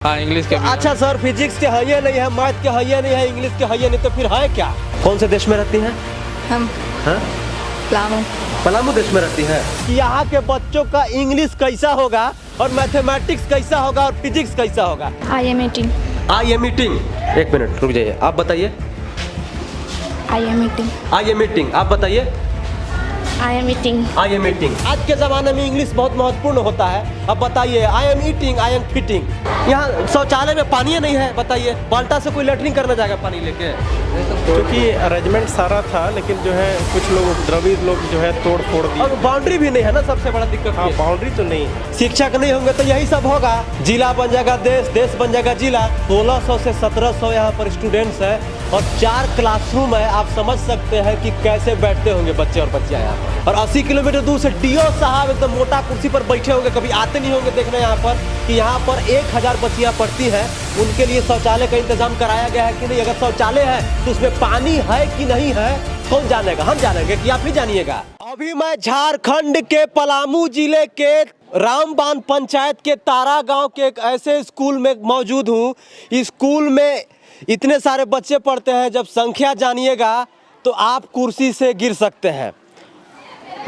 हाँ इंग्लिश के भी। अच्छा सर, फिजिक्स के है ये नहीं है, मैथ के है ये नहीं है, इंग्लिश के है ये नहीं, तो फिर है क्या? कौन से देश में रहती हैं? हम पलामू। पलामू देश में रहती हैं। यहाँ के बच्चों का इंग्लिश कैसा होगा और मैथमेटिक्स कैसा होगा और फिजिक्स कैसा होगा? I am eating. I am eating. एक मिनट रुक जाइए, आप बताइए। I am eating. I am eating, आप बताइए। I am eating. I am eating. आज के ज़माने में इंग्लिश बहुत महत्वपूर्ण होता है। अब बताइए, I am eating, I am fitting. यहाँ शौचालय में पानी नहीं है, बताइए। बाल्टा से कोई लेटरिन करने जाएगा पानी लेके? क्योंकि अरेंजमेंट सारा था, लेकिन जो है कुछ लोग उपद्रवी लोग जो है तोड़ फोड़ दिए। और बाउंड्री भी नहीं है ना, सबसे बड़ा दिक्कत। हाँ, बाउंड्री तो नहीं। शिक्षक नहीं होंगे तो यही सब होगा। जिला बन जाएगा देश, देश बन जाएगा जिला। 1600 से 1700 यहाँ पर स्टूडेंट्स है और 4 क्लासरूम है। आप समझ सकते हैं कि कैसे बैठते होंगे बच्चे और बच्चियाँ यहाँ पर। और 80 किलोमीटर दूर से डीओ साहब एकदम मोटा कुर्सी पर बैठे होंगे, कभी आते नहीं होंगे देखने यहाँ पर कि यहाँ पर 1000 बच्चियाँ पढ़ती हैं। उनके लिए शौचालय का इंतजाम कराया गया है कि नहीं? अगर शौचालय है तो उसमें पानी है कि नहीं है, कौन जानेगा? हम जानेंगे कि आप ही जानिएगा। अभी मैं झारखंड के पलामू जिले के रामबान पंचायत के तारा गांव के एक ऐसे स्कूल में मौजूद हूँ। इस स्कूल में इतने सारे बच्चे पढ़ते हैं, जब संख्या जानिएगा तो आप कुर्सी से गिर सकते हैं।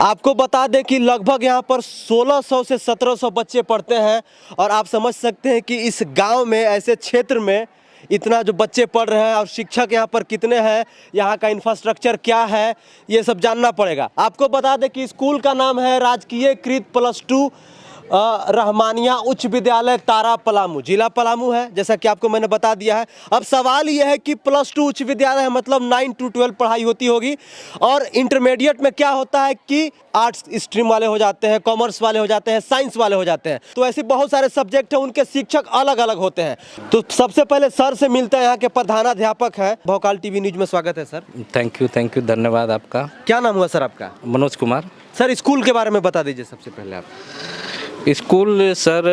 आपको बता दें कि लगभग यहाँ पर 1600 से 1700 बच्चे पढ़ते हैं और आप समझ सकते हैं कि इस गांव में, ऐसे क्षेत्र में इतना जो बच्चे पढ़ रहे हैं और शिक्षक यहाँ पर कितने हैं, यहाँ का इंफ्रास्ट्रक्चर क्या है, ये सब जानना पड़ेगा। आपको बता दें कि स्कूल का नाम है राजकीय कृत +2 रहमानिया उच्च विद्यालय तारा पलामू, जिला पलामू है, जैसा कि आपको मैंने बता दिया है। अब सवाल यह है कि +2 उच्च विद्यालय है, मतलब 9 to 12 पढ़ाई होती होगी। और इंटरमीडिएट में क्या होता है कि आर्ट्स स्ट्रीम वाले हो जाते हैं, कॉमर्स वाले हो जाते हैं, साइंस वाले हो जाते हैं। तो ऐसे बहुत सारे सब्जेक्ट हैं, उनके शिक्षक अलग अलग होते हैं। तो सबसे पहले सर से मिलते हैं, यहाँ के प्रधानाध्यापक है। भोकाल टीवी न्यूज में स्वागत है सर। थैंक यू, धन्यवाद आपका। क्या नाम हुआ सर आपका? मनोज कुमार। सर स्कूल के बारे में बता दीजिए सबसे पहले आप। स्कूल सर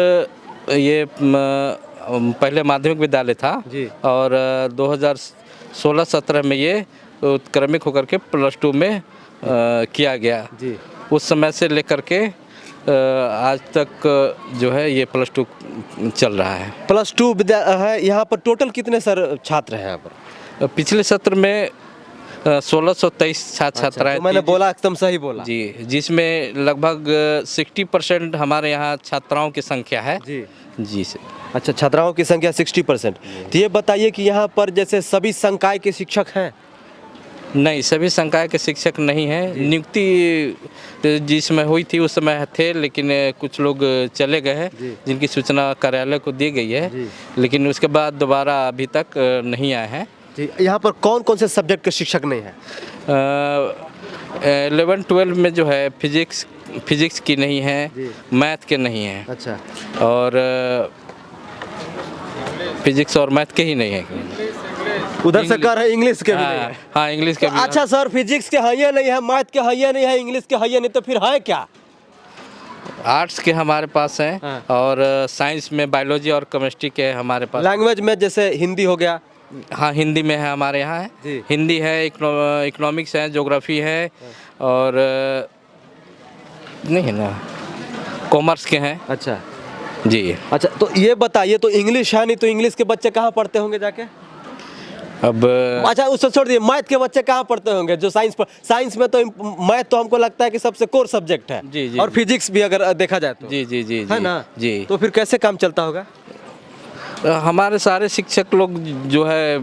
ये पहले माध्यमिक विद्यालय था जी। और 2016-17 में ये उत्क्रमिक होकर के +2 में किया गया जी। उस समय से लेकर के आज तक जो है ये +2 चल रहा है। +2 है। यहाँ पर टोटल कितने सर छात्र हैं यहाँ पर? पिछले सत्र में 1623 छात्राएं तो मैंने बोला एकदम सही बोला जी, जिसमें लगभग 60% हमारे यहाँ छात्राओं की संख्या है जी। जी सर। अच्छा, छात्राओं की संख्या 60%। तो ये बताइए कि यहाँ पर जैसे सभी संकाय के शिक्षक हैं? नहीं, सभी संकाय के शिक्षक नहीं हैं। नियुक्ति जिस समय हुई थी उस समय थे, लेकिन कुछ लोग चले गए हैं जिनकी सूचना कार्यालय को दी गई है, लेकिन उसके बाद दोबारा अभी तक नहीं आए हैं। यहाँ पर कौन कौन से सब्जेक्ट के शिक्षक नहीं हैं? 11-12 में जो है फिजिक्स की नहीं है, मैथ के नहीं है। अच्छा। और फिजिक्स और मैथ के ही नहीं है। उधर से कर है इंग्लिश के भी नहीं है। हाँ इंग्लिश के भी। अच्छा सर, फिजिक्स के है ये नहीं है, मैथ के है ये नहीं है, इंग्लिश के है ये नहीं, तो फिर है क्या? आर्ट्स के हमारे पास हैं। हाँ। और साइंस में बायोलॉजी और केमिस्ट्री के हमारे पास। लैंग्वेज में जैसे हिंदी हो गया? हाँ, हिंदी में है हमारे यहाँ है। हिंदी है, इकोनॉमिक्स है, ज्योग्राफी है और नहीं है ना, कॉमर्स के हैं। अच्छा जी। अच्छा, तो ये बताइए, तो इंग्लिश है नहीं तो इंग्लिश के बच्चे कहाँ पढ़ते होंगे जाके? अब अच्छा उससे छोड़ दिए, मैथ के बच्चे कहाँ पढ़ते होंगे जो साइंस में? तो मैथ तो हमको लगता है कि सबसे कोर सब्जेक्ट है। जी जी। और फिजिक्स भी अगर देखा जाए तो। जी जी जी है ना? जी। तो फिर कैसे काम चलता होगा? हमारे सारे शिक्षक लोग जो है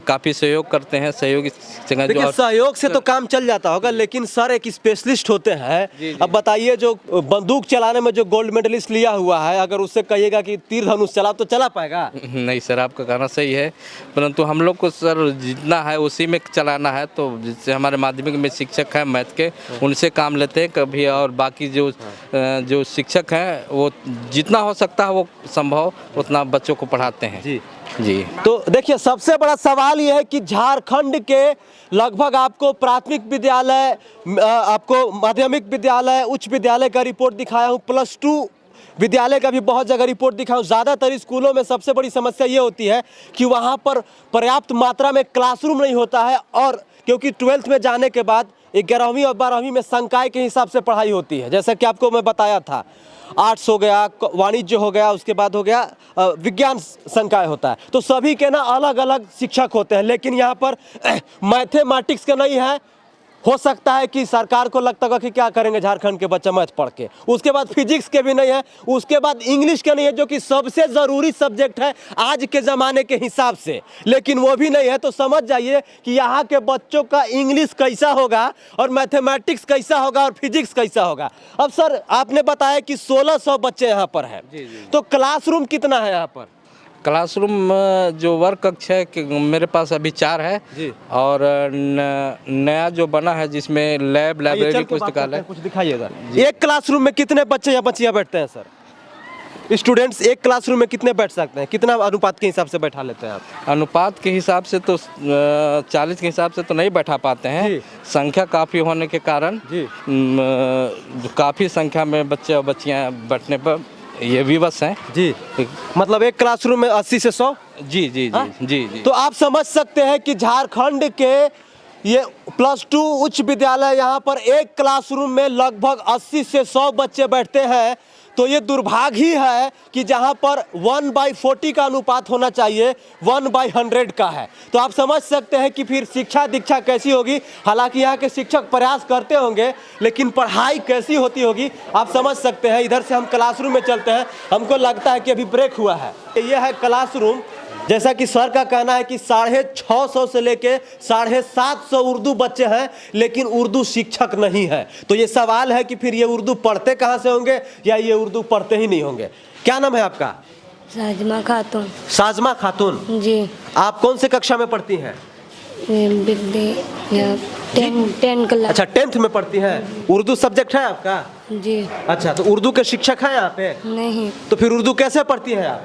काफ़ी सहयोग करते हैं। सहयोगी देखिए, सहयोग से तो काम चल जाता होगा, लेकिन सर एक स्पेशलिस्ट होते हैं। अब बताइए, जो बंदूक चलाने में जो गोल्ड मेडलिस्ट लिया हुआ है, अगर उससे कहिएगा कि तीर धनुष चला तो चला पाएगा? नहीं सर, आपका कहना सही है, परंतु हम लोग को सर जितना है उसी में चलाना है। तो जिससे हमारे माध्यमिक में शिक्षक हैं मैथ के, उनसे काम लेते हैं कभी। और बाकी जो शिक्षक हैं वो जितना हो सकता है वो संभव उतना बच्चों को पढ़ाते हैं। जी जी। तो देखिए, सबसे बड़ा सवाल यह है कि झारखंड के लगभग आपको प्राथमिक विद्यालय, आपको माध्यमिक विद्यालय, उच्च विद्यालय का रिपोर्ट दिखाया हूँ, +2 विद्यालय का भी बहुत जगह रिपोर्ट दिखाया हूँ। ज़्यादातर स्कूलों में सबसे बड़ी समस्या ये होती है कि वहाँ पर पर्याप्त मात्रा में क्लासरूम नहीं होता है। और क्योंकि 12th में जाने के बाद 11वीं और 12वीं में संकाय के हिसाब से पढ़ाई होती है, जैसा कि आपको मैं बताया था। आर्ट्स हो गया, वाणिज्य हो गया, उसके बाद हो गया विज्ञान संकाय होता है। तो सभी के ना अलग अलग शिक्षक होते हैं, लेकिन यहाँ पर मैथमेटिक्स का नहीं है। हो सकता है कि सरकार को लगता होगा कि क्या करेंगे झारखंड के बच्चा मैथ पढ़ के। उसके बाद फिजिक्स के भी नहीं है, उसके बाद इंग्लिश का नहीं है, जो कि सबसे ज़रूरी सब्जेक्ट है आज के ज़माने के हिसाब से, लेकिन वो भी नहीं है। तो समझ जाइए कि यहाँ के बच्चों का इंग्लिश कैसा होगा और मैथमेटिक्स कैसा होगा और फिजिक्स कैसा होगा। अब सर आपने बताया कि 1600 बच्चे यहाँ पर हैं, तो क्लासरूम कितना है यहाँ पर? क्लासरूम जो वर्ग कक्ष है कि मेरे पास अभी 4 है जी। और नया जो बना है जिसमें लैब, लाइब्रेरी, पुस्तकालय। कुछ दिखाइएगा। एक क्लासरूम में कितने बच्चे या बच्चियाँ बैठते हैं सर? स्टूडेंट्स एक क्लासरूम में कितने बैठ सकते हैं? कितना अनुपात के हिसाब से बैठा लेते हैं आप? अनुपात के हिसाब से तो 40 के हिसाब से तो नहीं बैठा पाते जी। हैं, संख्या काफ़ी होने के कारण जी। काफ़ी संख्या में बच्चे और बच्चियाँ बैठने पर ये विवश हैं। जी, मतलब एक क्लासरूम में 80 से 100? जी जी हाँ? जी जी जी। तो आप समझ सकते हैं कि झारखंड के ये +2 उच्च विद्यालय यहाँ पर एक क्लासरूम में लगभग 80 से 100 बच्चे बैठते हैं। तो ये दुर्भाग्य ही है कि जहाँ पर 1/40 का अनुपात होना चाहिए 1/100 का है। तो आप समझ सकते हैं कि फिर शिक्षा दीक्षा कैसी होगी। हालांकि यहाँ के शिक्षक प्रयास करते होंगे, लेकिन पढ़ाई कैसी होती होगी आप समझ सकते हैं। इधर से हम क्लासरूम में चलते हैं, हमको लगता है कि अभी ब्रेक हुआ है। ये है क्लासरूम। जैसा कि सर का कहना है कि 650 से लेके 750 उर्दू बच्चे हैं, लेकिन उर्दू शिक्षक नहीं है। तो ये सवाल है कि फिर ये उर्दू पढ़ते कहाँ से होंगे या ये उर्दू पढ़ते ही नहीं होंगे। क्या नाम है आपका? साजमा खातून। साजमा खातून जी। आप कौन से कक्षा में पढ़ती हैं? 10 क्लास। अच्छा 10th में पढ़ती हैं। उर्दू सब्जेक्ट है आपका? जी। अच्छा, तो उर्दू के शिक्षक हैं यहाँ पे? नहीं, तो फिर उर्दू कैसे पढ़ती हैं आप?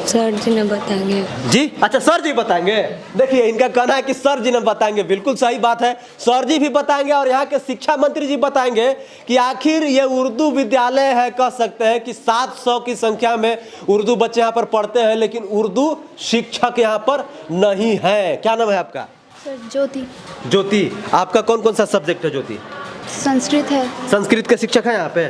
सर जी ने बताएंगे। जी, अच्छा सर जी बताएंगे। देखिए इनका कहना है कि सर जी ने बताएंगे, बिल्कुल सही बात है। सर जी भी बताएंगे और यहाँ के शिक्षा मंत्री जी बताएंगे कि आखिर ये उर्दू विद्यालय है, कह सकते हैं कि 700 की संख्या में उर्दू बच्चे यहाँ पर पढ़ते हैं, लेकिन उर्दू शिक्षक यहाँ पर नहीं है। क्या नाम है आपका? सर ज्योति। ज्योति, आपका कौन कौन सा सब्जेक्ट है ज्योति? संस्कृत है। संस्कृत के शिक्षक हैं यहाँ पे?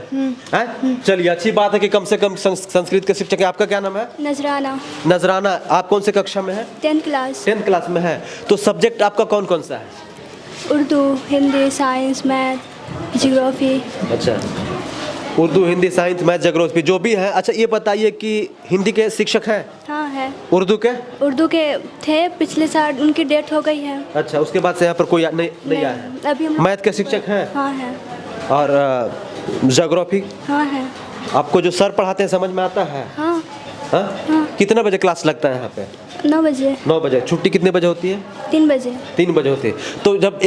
हैं? चलिए अच्छी बात है कि कम से कम संस्कृत के शिक्षक है। आपका क्या नाम है? नजराना। नजराना, आप कौन से कक्षा में है? 10th class. 10th क्लास में है। तो सब्जेक्ट आपका कौन कौन सा है? Urdu, Hindi, science, math, geography. अच्छा, Urdu, Hindi, science, math, geography जो भी है। अच्छा ये बताइए कि हिंदी के शिक्षक हैं? हाँ है। उर्दू के? उर्दू के थे, पिछले साल उनकी डेथ हो गई है। अच्छा, उसके बाद से यहाँ पर कोई नहीं आया है? अभी हम। मैथ के शिक्षक हैं? हाँ है। और ज्योग्राफी? हाँ है। आपको जो सर पढ़ाते हैं समझ में आता है? हाँ। हाँ? कितने बजे क्लास लगता है यहाँ पे? 9 बजे। 9 बजे। छुट्टी कितने बजे होती है? 3 बजे। 3 बजे होती है। तो जब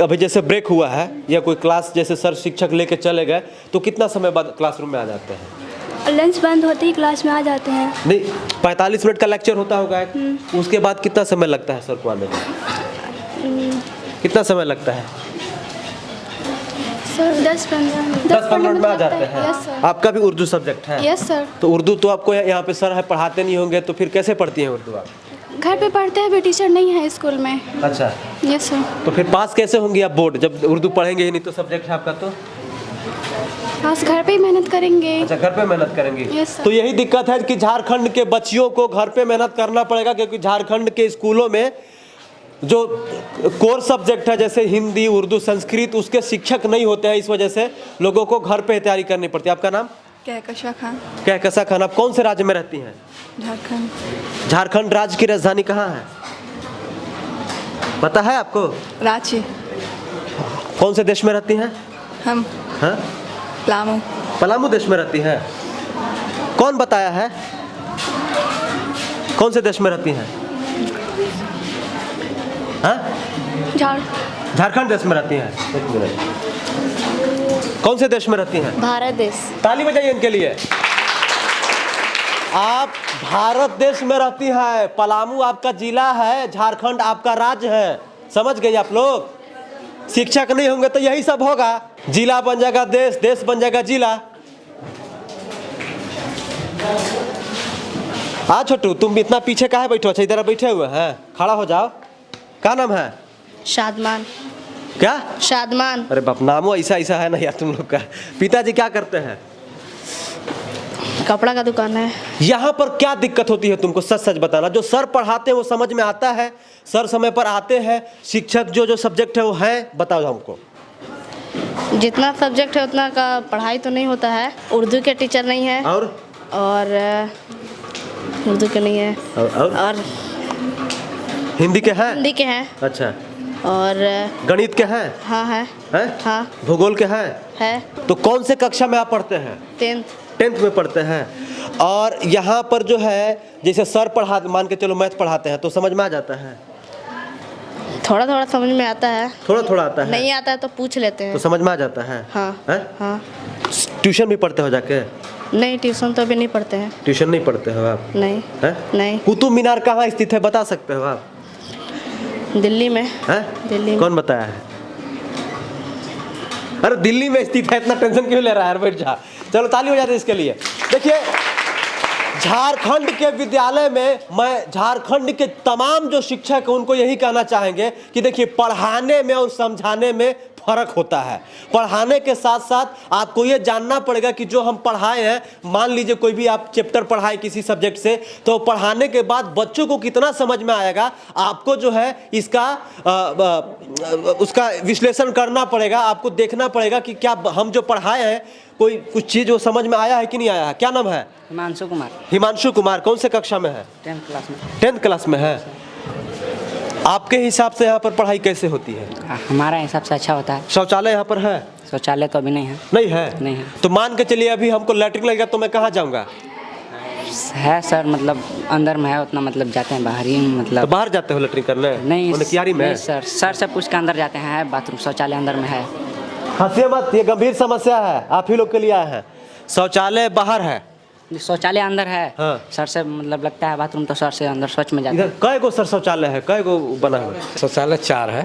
अभी जैसे ब्रेक हुआ है या कोई क्लास जैसे सर शिक्षक लेके चले गए, तो कितना समय बाद क्लासरूम में आ जाते हैं? लंच बंद होते ही क्लास में आ जाते हैं। नहीं, 45 मिनट का लेक्चर होता होगा, उसके बाद कितना समय लगता है सर को आने में? कितना समय लगता है? सर 10-15 मिनट में आ जाते हैं। Yes sir. आपका भी उर्दू सब्जेक्ट है? Yes sir. तो उर्दू तो आपको यहाँ पे सर है पढ़ाते नहीं होंगे, तो फिर कैसे पढ़ती हैं उर्दू आप? घर पे पढ़ते हैं, टीचर नहीं है स्कूल में। अच्छा, यस सर। तो फिर पास कैसे होंगी आप बोर्ड, जब उर्दू पढ़ेंगे ही नहीं तो सब्जेक्ट है आपका? तो बस घर पे ही मेहनत करेंगे। अच्छा, घर पे मेहनत करेंगे। Yes sir. तो यही दिक्कत है कि झारखंड के बच्चियों को घर पे मेहनत करना पड़ेगा, क्योंकि झारखंड के स्कूलों में जो कोर सब्जेक्ट है जैसे हिंदी, उर्दू, संस्कृत, उसके शिक्षक नहीं होते हैं। इस वजह से लोगों को घर पे तैयारी करनी पड़ती है। आपका नाम? कहकशा खान। कहकशा खान। आप कौन से राज्य में रहती हैं? झारखंड। झारखंड राज्य की राजधानी कहाँ है, पता है आपको? रांची। कौन से देश में रहती हैं? हम हाँ? पलामू। पलामू देश में रहती हैं। कौन बताया है? कौन से देश में रहती हैं? हाँ? झारखंड देश में रहती हैं। एक मिनट, कौन से देश में रहती हैं? भारत देश। ताली बजाइए इनके लिए। आप भारत देश में रहती हैं। पलामू आपका जिला है, झारखंड आपका राज्य है। समझ गए आप लोग? शिक्षक नहीं होंगे तो यही सब होगा। जिला बन जाएगा देश, देश बन जाएगा जिला। हाँ छोटू, तुम इतना पीछे काहे बैठो? अच्छा इधर बैठे हुए हैं, खड़ा हो जाओ। क्या नाम है? शादमान। क्या? शादमान। अरे बाप, नामो ऐसा ऐसा है ना यार तुम लोग का। पिताजी क्या करते हैं? कपड़ा का दुकान है। यहाँ पर क्या दिक्कत होती है तुमको, सच सच बताना। जो सर पढ़ाते हैं वो समझ में आता है, सर समय पर आते हैं, शिक्षक जो जो सब्जेक्ट है वो है, बताओ हमको। जितना सब्जेक्ट है उतना का पढ़ाई तो नहीं होता है। उर्दू के टीचर नहीं है और उर्दू के नहीं है और हिंदी के हैं? हिंदी के हैं अच्छा। और गणित के हैं? हाँ है। हाँ भूगोल के हैं? है। तो कौन से कक्षा में आप पढ़ते हैं? 10th में पढ़ते हैं। और यहाँ पर जो है जैसे सर पढ़ा, मान के चलो मैथ पढ़ाते हैं तो समझ में आ जाता है? थोड़ा थोड़ा समझ में आता है। थोड़ा थोड़ा आता है? नहीं आता है तो पूछ लेते हैं। तो समझ में आ जाता है? हाँ है? हाँ। ट्यूशन भी पढ़ते हो जाके? नहीं, ट्यूशन तो अभी नहीं पढ़ते हैं। ट्यूशन नहीं पढ़ते हो आप? नहीं है? नहीं। कुतुब मीनार कहाँ स्थित है बता सकते हो आप? दिल्ली में है। दिल्ली में। कौन बताया है? अरे दिल्ली में स्थित है, इतना टेंशन क्यों ले रहा है? बैठ जा, चलो ताली हो जाती है इसके लिए। देखिए झारखंड के विद्यालय में मैं झारखंड के तमाम जो शिक्षक हैं उनको यही कहना चाहेंगे कि देखिए पढ़ाने में और समझाने में फर्क होता है। पढ़ाने के साथ साथ आपको ये जानना पड़ेगा कि जो हम पढ़ाए हैं, मान लीजिए कोई भी आप चैप्टर पढ़ाए किसी सब्जेक्ट से, तो पढ़ाने के बाद बच्चों को कितना समझ में आएगा, आपको जो है इसका उसका विश्लेषण करना पड़ेगा। आपको देखना पड़ेगा कि क्या हम जो पढ़ाए हैं कोई कुछ चीज़ वो समझ में आया है कि नहीं आया है। क्या नाम है? हिमांशु कुमार। हिमांशु कुमार। कौन से कक्षा में है? 10th क्लास में। 10th क्लास में है। आपके हिसाब से यहाँ पर पढ़ाई कैसे होती है? हमारा हिसाब से अच्छा होता है। शौचालय यहाँ पर है? शौचालय तो अभी नहीं है। नहीं है? नहीं है। तो मान के चलिए अभी हमको लैट्रिन लगेगा तो मैं कहाँ जाऊँगा? है सर, मतलब अंदर में है, उतना मतलब जाते हैं बाहर ही, मतलब तो बाहर जाते हो लैट्रिन करने? नहीं, क्यारी में? नहीं सर से पूछ के अंदर जाते हैं, बाथरूम शौचालय अंदर में है। हंसिए मत, ये गंभीर समस्या है, आप ही लोग के लिए आए हैं। शौचालय बाहर है, शौचालय अंदर है। हाँ। सर से मतलब लगता है बाथरूम, तो सर से अंदर स्वच्छ में जाते इधर हैं। कई गो सर शौचालय है, कई गो बना हुआ है? शौचालय 4 है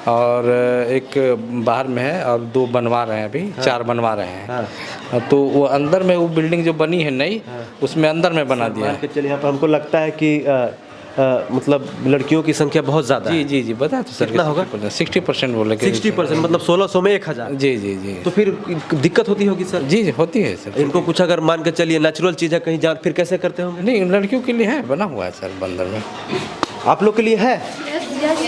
और एक बाहर में है और 2 बनवा रहे हैं अभी। 4 बनवा रहे हैं। तो वो अंदर में वो बिल्डिंग जो बनी है नई, उसमें अंदर में बना दिया है। चलिए यहाँ पर हमको लगता है कि मतलब लड़कियों की संख्या बहुत ज़्यादा है। जी बता तो सर कितना होगा? 60% बोले। 60% मतलब 1600 में 1000। जी। तो फिर दिक्कत होती होगी सर? जी होती है सर। इनको कुछ अगर मान के चलिए नेचुरल चीज़ है, कहीं जान फिर कैसे करते होंगे? नहीं, लड़कियों के लिए है, बना हुआ है सर अंदर में। आप लोग के लिए है?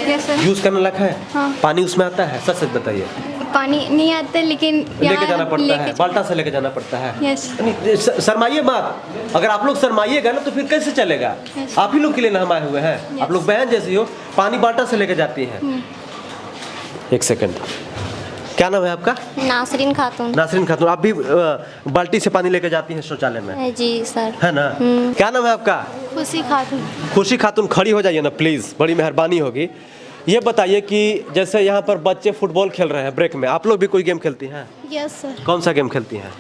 Yes sir. यूज़ करने लायक है? हाँ। पानी उसमें आता है? सच बताइए। पानी नहीं आता लेकिन लेके जाना पड़ता है, बाल्टा से लेके जाना पड़ता है। यस। शर्माइए मत, अगर आप लोग शर्माइएगा ना तो फिर कैसे चलेगा? आप ही लोग के लिए ना हम आए हुए हैं। आप लोग बहन जैसी हो, पानी बाल्टा से लेके जाती हैं। एक सेकंड, क्या नाम है आपका? नासरीन खातून। नासरीन खातून। आप भी बाल्टी से पानी लेके जाती हैं शौचालय में? जी सर। है ना? क्या नाम है आपका? खुशी खातून। खुशी खातून, खड़ी हो जाइए ना प्लीज़, बड़ी मेहरबानी होगी। ये बताइए कि जैसे यहाँ पर बच्चे फुटबॉल खेल रहे हैं ब्रेक में, आप लोग भी कोई गेम खेलती हैं? Yes sir. कौन सा गेम खेलती हैं?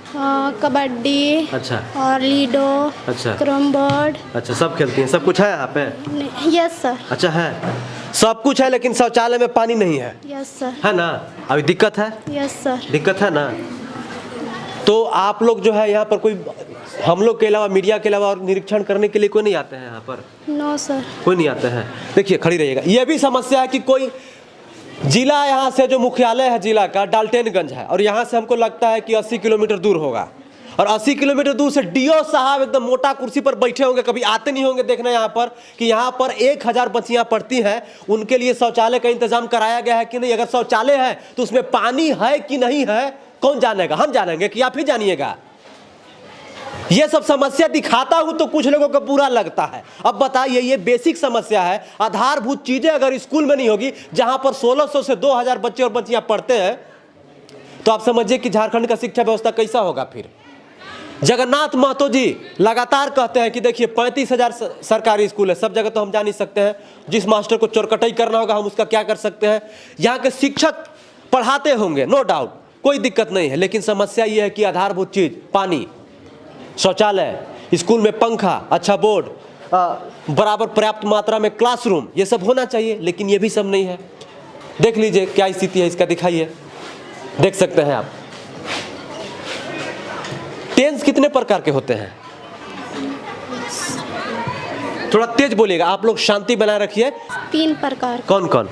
कबड्डी। अच्छा। और लीडो। अच्छा। Carrom board. अच्छा, सब खेलती हैं? सब कुछ है यहाँ पे? Yes sir. अच्छा है, सब कुछ है, लेकिन शौचालय में पानी नहीं है। Yes sir. है ना? अभी दिक्कत है? Yes sir. दिक्कत है ना? तो आप लोग जो है यहाँ पर कोई, हम लोग के अलावा, मीडिया के अलावा और निरीक्षण करने के लिए कोई नहीं आते हैं यहाँ पर? No sir. कोई नहीं आते हैं। देखिए खड़ी रहिएगा। ये भी समस्या है कि कोई जिला, यहाँ से जो मुख्यालय है जिला का डाल्टनगंज है, और यहाँ से हमको लगता है कि 80 किलोमीटर दूर होगा, और 80 किलोमीटर दूर से डीओ साहब एकदम मोटा कुर्सी पर बैठे होंगे, कभी आते नहीं होंगे देखना यहाँ पर कि यहाँ पर 1000 बच्चियाँ पढ़ती हैं, उनके लिए शौचालय का इंतजाम कराया गया है कि नहीं। अगर शौचालय है तो उसमें पानी है कि नहीं है, कौन जानेगा? हम जानेंगे कि आप ही जानिएगा? ये सब समस्या दिखाता हूं तो कुछ लोगों को बुरा लगता है। अब बताइए, ये बेसिक समस्या है, आधारभूत चीजें अगर स्कूल में नहीं होगी, जहां पर 1600 से 2000 बच्चे और बच्चियां पढ़ते हैं, तो आप समझिए कि झारखंड का शिक्षा व्यवस्था कैसा होगा। फिर जगन्नाथ महतो जी लगातार कहते हैं कि देखिए 35,000 सरकारी स्कूल है, सब जगह तो हम जा नहीं सकते हैं, जिस मास्टर को चोरकटाई करना होगा हम उसका क्या कर सकते हैं। यहाँ के शिक्षक पढ़ाते होंगे, नो डाउट, कोई दिक्कत नहीं है, लेकिन समस्या ये है कि आधारभूत चीज, पानी, शौचालय, स्कूल में पंखा, अच्छा बोर्ड, बराबर पर्याप्त मात्रा में क्लासरूम, ये सब होना चाहिए, लेकिन ये भी सब नहीं है। देख लीजिए क्या स्थिति है इसका, दिखाइए, देख सकते हैं आप। टेंस कितने प्रकार के होते हैं? थोड़ा तेज बोलिएगा, आप लोग शांति बनाए रखिए। 3 प्रकार। कौन कौन?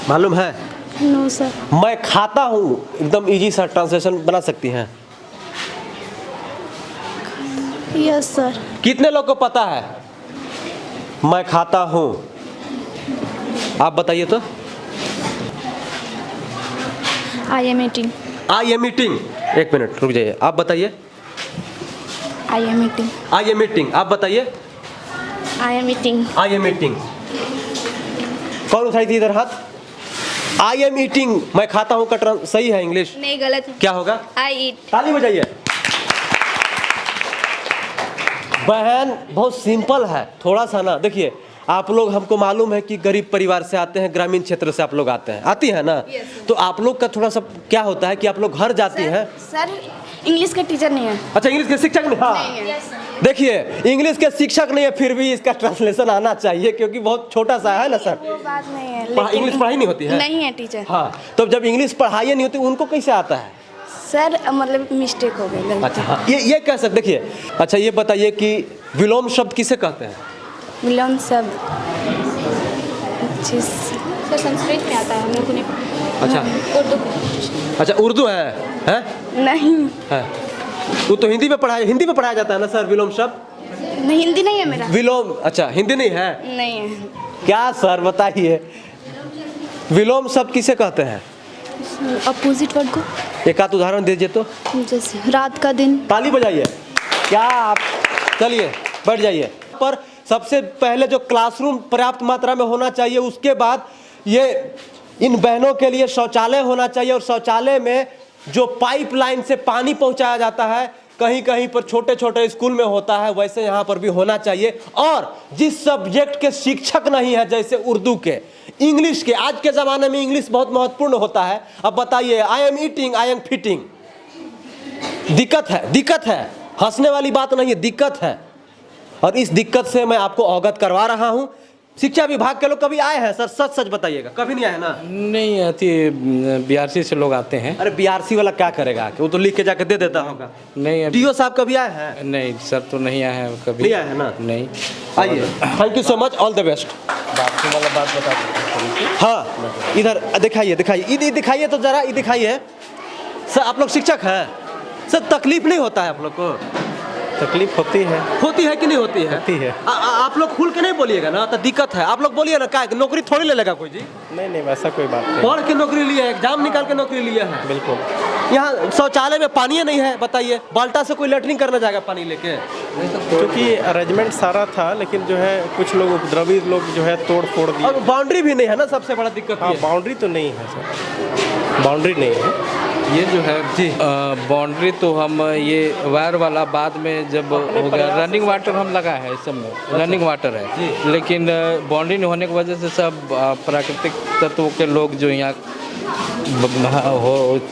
मालूम है? No sir. मैं खाता हूँ एकदम इजी सा ट्रांसलेशन बना सकती हैं? Yes sir. कितने लोग को पता है मैं खाता हूँ? आप बताइए तो। I am eating. I am eating, एक मिनट रुक जाइए, आप बताइए। I am eating. I am eating, आप बताइए। I am eating. I am eating. कौन उठाई थी इधर हाथ? आई एम ईटिंग, मैं खाता हूँ का सही है इंग्लिश? नहीं, गलत है। क्या होगा? आई ईट। ताली बजाइए। बहन बहुत सिंपल है, थोड़ा सा ना देखिए, आप लोग हमको मालूम है कि गरीब परिवार से आते हैं, ग्रामीण क्षेत्र से आप लोग आते हैं, आती है ना? तो आप लोग का थोड़ा सा क्या होता है कि आप लोग घर जाती हैं। सर इंग्लिश का टीचर नहीं है। अच्छा, इंग्लिश के शिक्षक नहीं? हाँ, देखिए इंग्लिश के शिक्षक नहीं है, फिर भी इसका ट्रांसलेशन आना चाहिए क्योंकि बहुत छोटा सा है ना सर। वो बात नहीं है, इंग्लिश पढ़ाई नहीं होती है? नहीं है टीचर। हाँ, तो जब इंग्लिश पढ़ाई नहीं होती उनको कैसे आता है? सर मतलब मिस्टेक हो गई। अच्छा हाँ, ये कह सकते देखिए। अच्छा ये बताइए कि विलोम शब्द किसे कहते हैं? विलोम शब्द सर संस्कृत में आता है, हम लोग को नहीं। अच्छा उर्दू। अच्छा, उर्दू है? नहीं है। वो तो हिंदी में पढ़ाया जाता है ना सर विलोम शब्द? नहीं, हिंदी नहीं है मेरा। विलोम, अच्छा हिंदी नहीं है? नहीं है। क्या सर बताइए, विलोम शब्द किसे कहते हैं? अपोजिट वर्ड को। एक आध उदाहरण दीजिए तो। जैसे रात का दिन। ताली बजाइए। क्या आप, चलिए बैठ जाइए। पर सबसे पहले जो क्लासरूम पर्याप्त मात्रा में होना चाहिए, उसके बाद ये इन बहनों के लिए शौचालय होना चाहिए, और शौचालय में जो पाइपलाइन से पानी पहुंचाया जाता है, कहीं कहीं पर छोटे छोटे स्कूल में होता है, वैसे यहाँ पर भी होना चाहिए। और जिस सब्जेक्ट के शिक्षक नहीं है, जैसे उर्दू के, इंग्लिश के, आज के ज़माने में इंग्लिश बहुत महत्वपूर्ण होता है। अब बताइए, I am eating, I am fitting, दिक्कत है, हंसने वाली बात नहीं है, दिक्कत है। और इस दिक्कत से मैं आपको अवगत करवा रहा हूँ। शिक्षा विभाग के लोग कभी आए हैं सर? सच बताइएगा, कभी नहीं आए ना? नहीं आती, बीआरसी से लोग आते हैं। अरे बीआरसी वाला क्या करेगा, वो तो लिख के जाके दे देता होगा। नहीं, डीओ साहब कभी आए हैं? नहीं सर, तो नहीं आए हैं कभी। नहीं आए हैं ना? नहीं। आइए, thank you so much, all the best. Bathroom वाला बात बता दीजिए। हाँ, इधर दिखाइए, दिखाइए तो जरा, ये दिखाइए सर। आप लोग शिक्षक हैं सर, तकलीफ नहीं होता है आप लोग को? तकलीफ होती है कि नहीं होती है? होती है। आप लोग खुल के नहीं बोलिएगा ना, तो दिक्कत है। आप लोग बोलिए ना, क्या नौकरी थोड़ी ले लेगा कोई जी? नहीं वैसा कोई बात नहीं। पढ़ के नौकरी लिए है, एग्जाम निकाल के नौकरी लिए है। बिल्कुल। यहाँ शौचालय में पानी नहीं है, बताइए, बाल्टा से कोई लेटरिंग करने जाएगा पानी लेके? क्योंकि अरेंजमेंट सारा था, लेकिन जो है कुछ लोग उपद्रवी लोग जो है तोड़ फोड़ दिए। और बाउंड्री भी नहीं है ना, सबसे बड़ा दिक्कत। हाँ, बाउंड्री तो नहीं है सर, बाउंड्री नहीं है। ये जो है जी बाउंड्री तो हम ये वायर वाला बाद में जब हो गया, रनिंग वाटर हम लगा है, इस सब में रनिंग वाटर है, लेकिन बाउंड्री नहीं होने की वजह से सब प्राकृतिक तत्वों के लोग जो यहाँ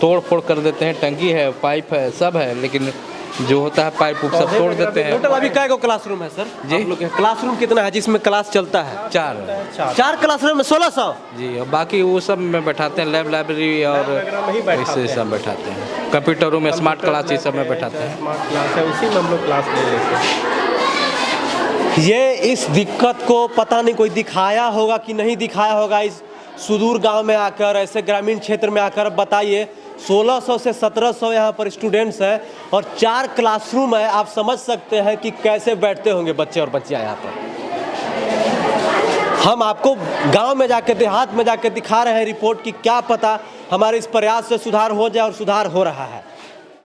तोड़ फोड़ कर देते हैं। टंकी है, पाइप है, सब है, लेकिन जो होता है पाइप सब तोड़ देते हैं। टोटल अभी कै गो क्लासरूम है सर जी? आप लोग के क्लासरूम कितना है जिसमें क्लास चलता है? 4 क्लासरूम में 1600 जी। और बाकी वो सब में बैठाते हैं, लाइब्रेरी और इससे सब बैठाते हैं, कंप्यूटरों में स्मार्ट क्लास ये सब में बैठाते हैं। स्मार्ट क्लास है, उसी में हम लोग क्लास ले लेते हैं। ये इस दिक्कत को पता नहीं कोई दिखाया होगा कि नहीं दिखाया होगा, इस सुदूर गांव में आकर, ऐसे ग्रामीण क्षेत्र में आकर। बताइए, 1600 से 1700 यहाँ पर स्टूडेंट्स हैं और 4 क्लासरूम है। आप समझ सकते हैं कि कैसे बैठते होंगे बच्चे और बच्चियाँ यहाँ पर। हम आपको गांव में जाके, देहात में जाके दिखा रहे हैं रिपोर्ट की, क्या पता हमारे इस प्रयास से सुधार हो जाए, और सुधार हो रहा है।